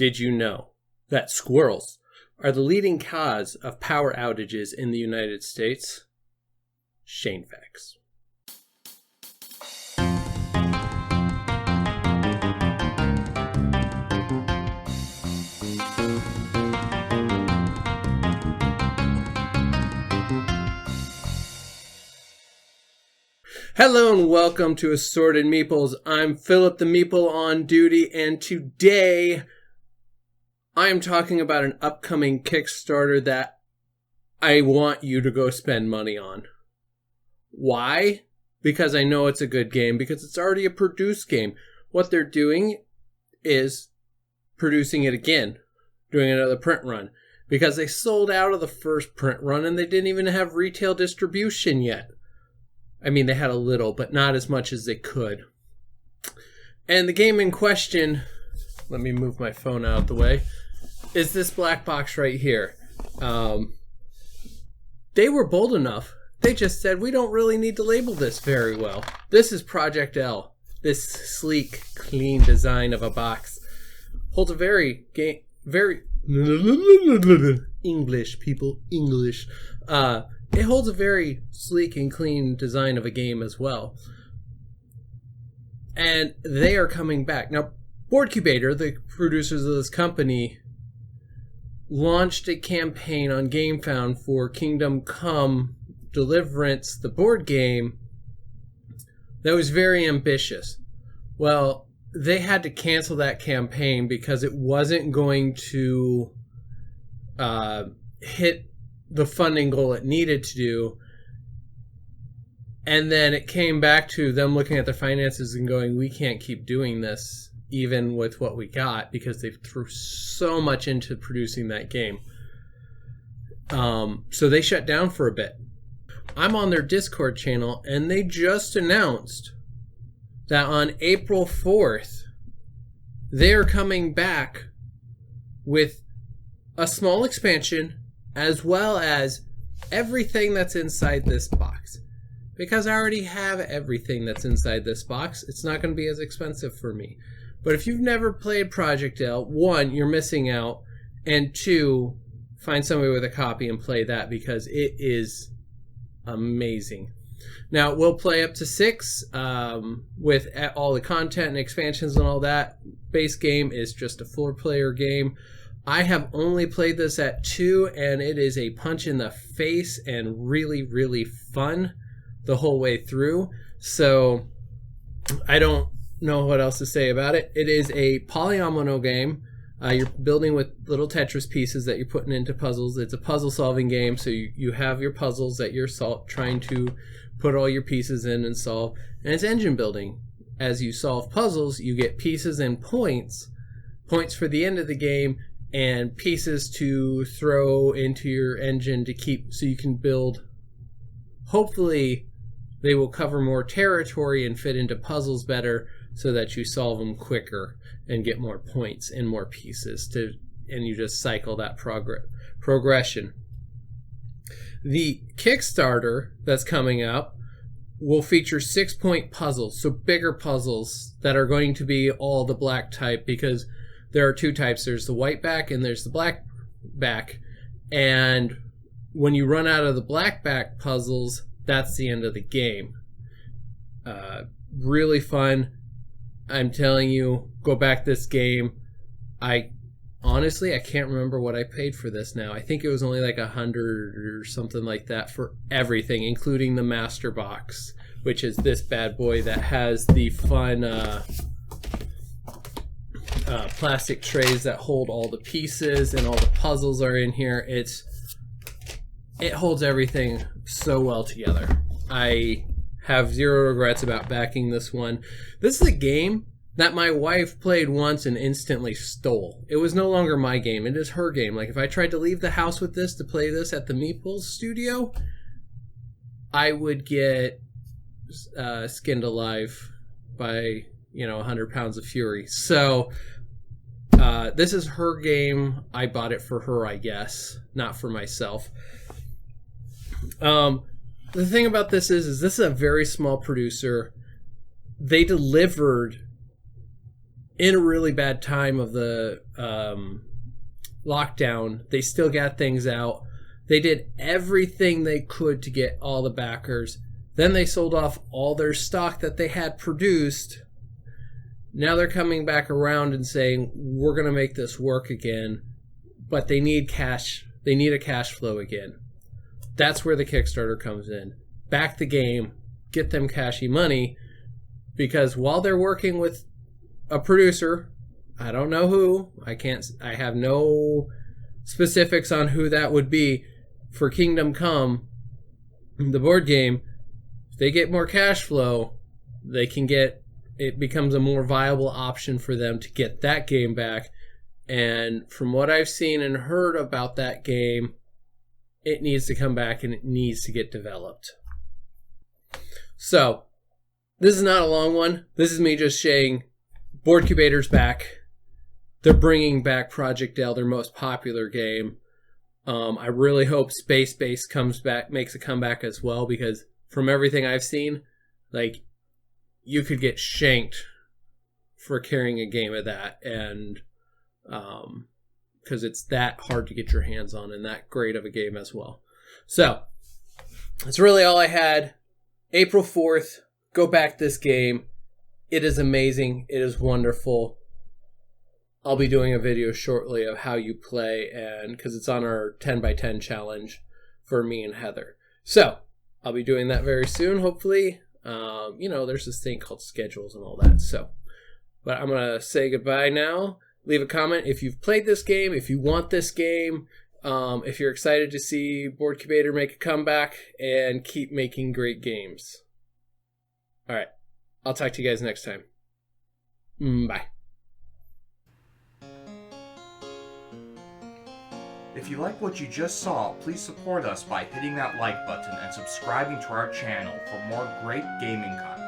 Did you know that squirrels are the leading cause of power outages in the United States? Shane facts. Hello and welcome to Assorted Meeples. I'm Phillip the Meeple on duty, and today I am talking about an upcoming Kickstarter that I want you to go spend money on. Why? Because I know it's a good game, because it's already a produced game. What they're doing is producing it again, doing another print run, because they sold out of the first print run and they didn't even have retail distribution yet. I mean, they had a little, but not as much as they could. And the game in question, let me move my phone out of the way, is this black box right here. They were bold enough. They just said, we don't really need to label this very well. This is Project L. This sleek, clean design of a box holds a very English, people, English. It holds a very sleek and clean design of a game as well. And they are coming back. Now, Boardcubator, the producers of this company, launched a campaign on GameFound for Kingdom Come Deliverance, the board game, that was very ambitious. Well, they had to cancel that campaign because it wasn't going to hit the funding goal it needed to do. And then it came back to them looking at their finances and going, we can't keep doing this even with what we got, because they threw so much into producing that game. So they shut down for a bit. I'm on their Discord channel, and they just announced that on April 4th, they're coming back with a small expansion as well as everything that's inside this box. Because I already have everything that's inside this box, it's not going to be as expensive for me. But if you've never played Project L, one, you're missing out, and two, find somebody with a copy and play that, because it is amazing. Now, we'll play up to 6 with all the content and expansions and all that. Base game is just a 4-player game. I have only played this at 2, and it is a punch in the face and really, really fun the whole way through. So I don't know what else to say about it. It is a polyomino game. You're building with little Tetris pieces that you're putting into puzzles. It's a puzzle solving game, so you have your puzzles that you're trying to put all your pieces in and solve. And it's engine building. As you solve puzzles, you get pieces and points for the end of the game, and pieces to throw into your engine to keep, so you can build. Hopefully they will cover more territory and fit into puzzles better, so that you solve them quicker and get more points and more pieces and you just cycle that progression. The Kickstarter that's coming up will feature 6-point puzzles, so bigger puzzles that are going to be all the black type, because there are 2 types. There's the white back and there's the black back. And when you run out of the black back puzzles, that's the end of the game. Really fun. I'm telling you, go back this game. Honestly, I can't remember what I paid for this now. I think it was only like $100 or something like that for everything, including the master box, which is this bad boy that has the fun plastic trays that hold all the pieces, and all the puzzles are in here. It holds everything so well together. I have zero regrets about backing this one. This is a game that my wife played once and instantly stole. It was no longer my game. It is her game. Like, if I tried to leave the house with this to play this at the Meeples studio, I would get skinned alive by 100 pounds of fury. So this is her game. I bought it for her, I guess, not for myself. The thing about this is this is a very small producer. They delivered in a really bad time of the lockdown, they still got things out. They did everything they could to get all the backers. Then they sold off all their stock that they had produced. Now they're coming back around and saying, we're going to make this work again, but they need cash. They need a cash flow again. That's where the Kickstarter comes in. Back the game, get them cashy money, because while they're working with a producer, I don't know who, I have no specifics on who that would be for Kingdom Come, the board game. If they get more cash flow, it becomes a more viable option for them to get that game back. And from what I've seen and heard about that game, it needs to come back and it needs to get developed. So, this is not a long one. This is me just saying, Boardcubator's back. They're bringing back Project L, their most popular game. I really hope Space Base comes back, makes a comeback as well, because from everything I've seen, like, you could get shanked for carrying a game of that, and because it's that hard to get your hands on and that great of a game as well. So, that's really all I had. April 4th, go back this game. It is amazing. It is wonderful. I'll be doing a video shortly of how you play, and because it's on our 10x10 challenge for me and Heather. So, I'll be doing that very soon, hopefully. There's this thing called schedules and all that. So, but I'm going to say goodbye now. Leave a comment if you've played this game, if you want this game, if you're excited to see Boardcubator make a comeback and keep making great games. All right. I'll talk to you guys next time. Bye. If you like what you just saw, please support us by hitting that like button and subscribing to our channel for more great gaming content.